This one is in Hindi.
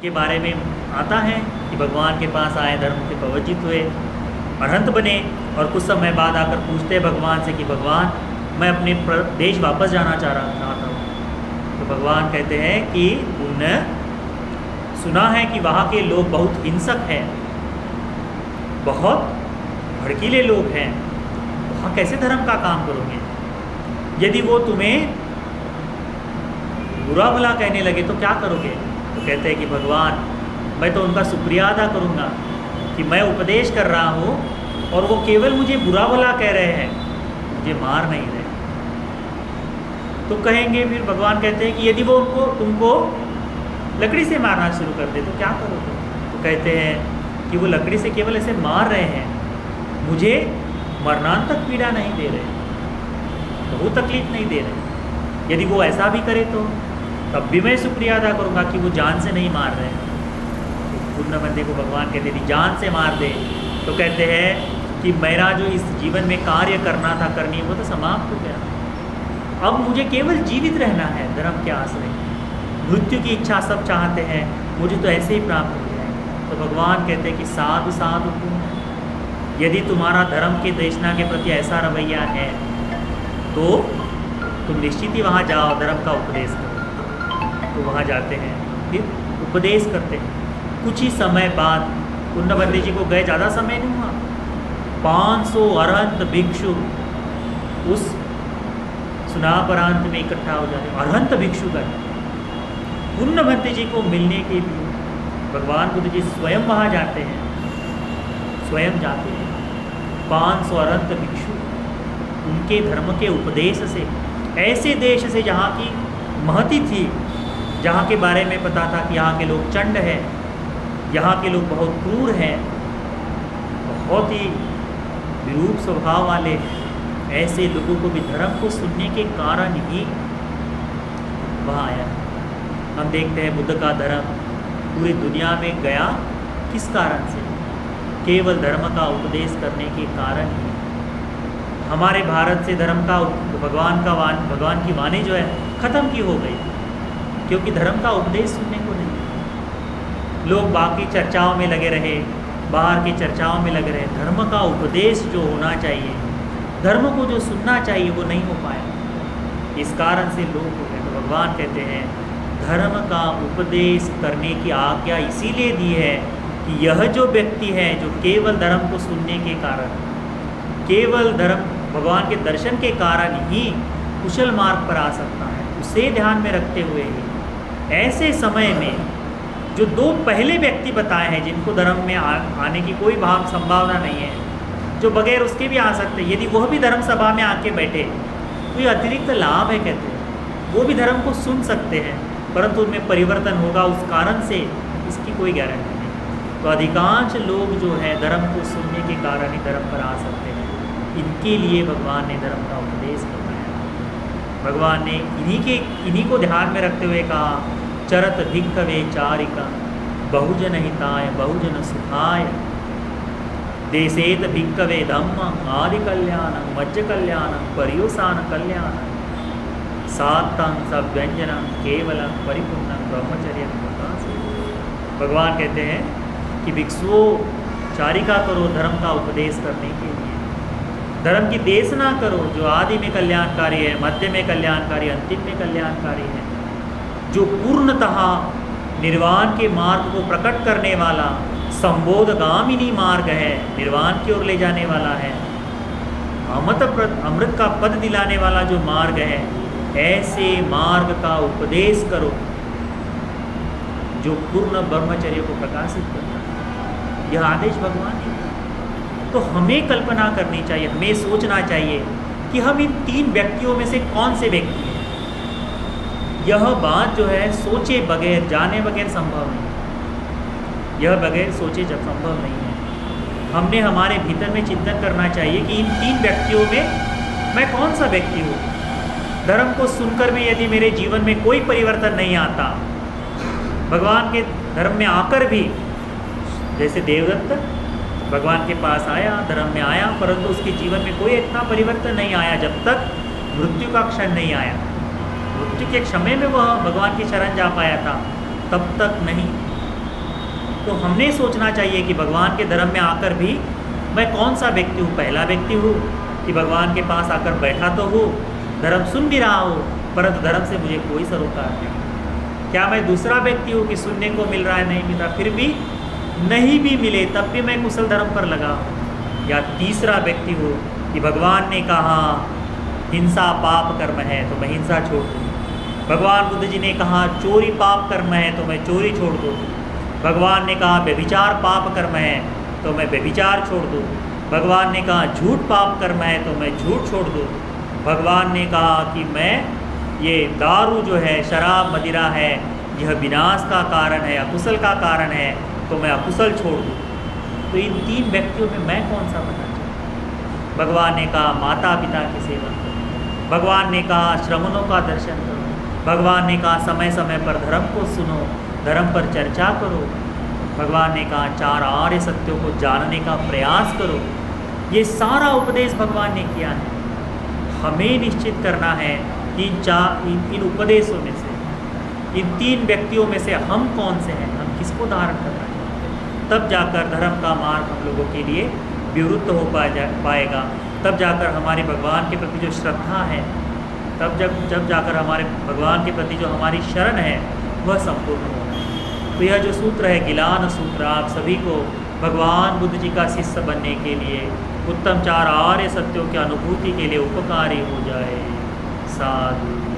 के बारे में आता है कि भगवान के पास आए, धर्म के प्रवचित हुए, अरहंत बने और कुछ समय बाद आकर पूछते हैं भगवान से कि भगवान मैं अपने देश वापस जाना चाह रहा था। तो भगवान कहते हैं कि तुमने सुना है कि वहाँ के लोग बहुत हिंसक हैं, बहुत भड़कीले लोग हैं, वहाँ कैसे धर्म का काम करोगे? यदि वो तुम्हें बुरा भला कहने लगे तो क्या करोगे? तो कहते हैं कि भगवान मैं तो उनका शुक्रिया अदा करूँगा कि मैं उपदेश कर रहा हूँ और वो केवल मुझे बुरा भला कह रहे हैं, मुझे मार नहीं रहे। तो कहेंगे, फिर भगवान कहते हैं कि यदि वो तुमको लकड़ी से मारना शुरू कर दे तो क्या करोगे? तो कहते हैं कि वो लकड़ी से केवल ऐसे मार रहे हैं, मुझे मरणांतक पीड़ा नहीं दे रहे, बहुत तकलीफ नहीं दे रहे। यदि वो ऐसा भी करे तो तब भी मैं शुक्रिया अदा करूँगा कि वो जान से नहीं मार रहे। पूर्णबंदी को भगवान कहते हैं जान से मार दे तो कहते हैं कि मेरा जो इस जीवन में कार्य करना था, करनी, वो तो समाप्त हो गया। अब मुझे केवल जीवित रहना है धर्म के आश्रय। मृत्यु की इच्छा सब चाहते हैं, मुझे तो ऐसे ही प्राप्त हो जाएगा। तो भगवान कहते हैं कि साधु साधु तुम, यदि तुम्हारा धर्म के देशना के प्रति ऐसा रवैया है तो तुम निश्चित ही वहाँ जाओ, धर्म का उपदेश करो। तो वहाँ जाते हैं, फिर उपदेश करते हैं। कुछ ही समय बाद पूर्णबंदी जी को गए ज़्यादा समय नहीं हुआ, 500 अरहंत भिक्षु उस सुनापरांत में इकट्ठा हो जाते हैं। अरहंत भिक्षु गण पूर्णबंदी जी को मिलने के लिए भगवान बुद्ध जी स्वयं वहाँ जाते हैं, स्वयं जाते हैं। 500 अरहंत भिक्षु उनके धर्म के उपदेश से, ऐसे देश से जहाँ की महती थी, जहाँ के बारे में पता था कि यहाँ के लोग चंड हैं, यहाँ के लोग बहुत क्रूर हैं, बहुत ही विरूप स्वभाव वाले, ऐसे लोगों को भी धर्म को सुनने के कारण ही वहाँ आया। हम देखते हैं बुद्ध का धर्म पूरी दुनिया में गया किस कारण से? केवल धर्म का उपदेश करने के कारण ही। हमारे भारत से धर्म का भगवान की वाणी जो है ख़त्म की हो गई, क्योंकि धर्म का उपदेश सुनने को नहीं। लोग बाकी चर्चाओं में लगे रहे, बाहर की चर्चाओं में लगे रहे, धर्म का उपदेश जो होना चाहिए, धर्म को जो सुनना चाहिए वो नहीं हो पाया। इस कारण से लोग हो गए। तो भगवान कहते हैं धर्म का उपदेश करने की आज्ञा इसीलिए दी है कि यह जो व्यक्ति है जो केवल धर्म को सुनने के कारण, केवल धर्म भगवान के दर्शन के कारण ही कुशल मार्ग पर आ सकता है, उसे ध्यान में रखते हुए ही ऐसे समय में जो दो पहले व्यक्ति बताए हैं जिनको धर्म में आने की कोई संभावना नहीं है, जो बगैर उसके भी आ सकते हैं, यदि वह भी धर्म सभा में आके बैठे तो ये अतिरिक्त लाभ है। कहते हैं वो भी धर्म को सुन सकते हैं, परंतु उनमें परिवर्तन होगा उस कारण से, इसकी कोई गारंटी नहीं। तो अधिकांश लोग जो है धर्म को सुनने के कारण ही धर्म पर आ सकते हैं। इनके लिए भगवान ने धर्म का उपदेश बताया। भगवान ने इन्हीं को ध्यान में रखते हुए कहा, चरत भिक्खवे चारिका बहुजन हिताय बहुजन सुखाय देशेत भिक्खवे धम्म आदि कल्याणं मज्ज कल्याणं पर्युषाण कल्याणं सात्तं सव्यंजनं केवलं परिपूर्णं ब्रह्मचर्यं प्रकाशे। भगवान कहते हैं कि भिक्षुओं चारिका करो धर्म का उपदेश करने के लिए, धर्म की देशना करो जो आदि में कल्याणकारी है, मध्य में कल्याणकारी, अंतिम में कल्याणकारी है, जो पूर्णतः निर्वाण के मार्ग को प्रकट करने वाला संबोधगामिनी मार्ग है, निर्वाण की ओर ले जाने वाला है, अमृत का पद दिलाने वाला जो मार्ग है, ऐसे मार्ग का उपदेश करो जो पूर्ण ब्रह्मचर्य को प्रकाशित करता है। यह आदेश भगवान ने। तो हमें कल्पना करनी चाहिए, हमें सोचना चाहिए कि हम इन 3 व्यक्तियों में से कौन से व्यक्ति हैं। यह बात जो है सोचे बगैर, जाने बगैर संभव नहीं। यह बगैर सोचे जब संभव नहीं है। हमने हमारे भीतर में चिंतन करना चाहिए कि इन 3 व्यक्तियों में मैं कौन सा व्यक्ति हूँ। धर्म को सुनकर में यदि मेरे जीवन में कोई परिवर्तन नहीं आता, भगवान के धर्म में आकर भी, जैसे देवदत्त भगवान के पास आया, धर्म में आया, परंतु उसके जीवन में कोई इतना परिवर्तन नहीं आया जब तक मृत्यु का क्षण नहीं आया। मृत्यु के समय में वह भगवान की शरण जा पाया था, तब तक नहीं। तो हमने सोचना चाहिए कि भगवान के धर्म में आकर भी मैं कौन सा व्यक्ति हूँ। पहला व्यक्ति हूँ कि भगवान के पास आकर बैठा तो हूँ, धर्म सुन भी रहा हूँ, परंतु धर्म से मुझे कोई सरोकार नहीं। क्या मैं दूसरा व्यक्ति हूँ कि सुनने को मिल रहा है, नहीं मिल रहा, फिर भी नहीं भी मिले तब भी मैं कुशल धर्म पर लगा हूँ। या तीसरा व्यक्ति हूँ कि भगवान ने कहा हिंसा पाप कर्म है तो मैं हिंसा छोड़ दूँ। भगवान बुद्ध जी ने कहा चोरी पाप कर्म है तो मैं चोरी छोड़ दूँ। भगवान ने कहा व्यभिचार पाप कर्म है तो मैं व्यभिचार छोड़ दूँ। भगवान ने कहा झूठ पाप कर्म है तो मैं झूठ छोड़ दूँ। भगवान ने कहा कि मैं ये दारू जो है, शराब मदिरा है, यह विनाश का कारण है, अकुशल का कारण है, तो मैं अकुशल छोड़ दूँ। तो इन तीन व्यक्तियों में मैं कौन सा बनना चाहिए? भगवान ने कहा माता पिता की सेवा करो। भगवान ने कहा श्रमणों का दर्शन करो। भगवान ने कहा समय समय पर धर्म को सुनो, धर्म पर चर्चा करो। भगवान ने कहा चार आर्य सत्यों को जानने का प्रयास करो। ये सारा उपदेश भगवान ने किया है। हमें निश्चित करना है कि इन उपदेशों में से, इन तीन व्यक्तियों में से हम कौन से हैं, हम किसको धारण कर रहे हैं। तब जाकर धर्म का मार्ग हम लोगों के लिए विवृत्त हो पाएगा। तब जाकर हमारे भगवान के प्रति जो श्रद्धा है, तब जब जाकर हमारे भगवान के प्रति जो हमारी शरण है वह संपूर्ण होगा। तो यह जो सूत्र है गिलान सूत्र, आप सभी को भगवान बुद्ध जी का शिष्य बनने के लिए, उत्तम चार आर्य सत्यों की अनुभूति के लिए उपकारी हो जाए। साधु।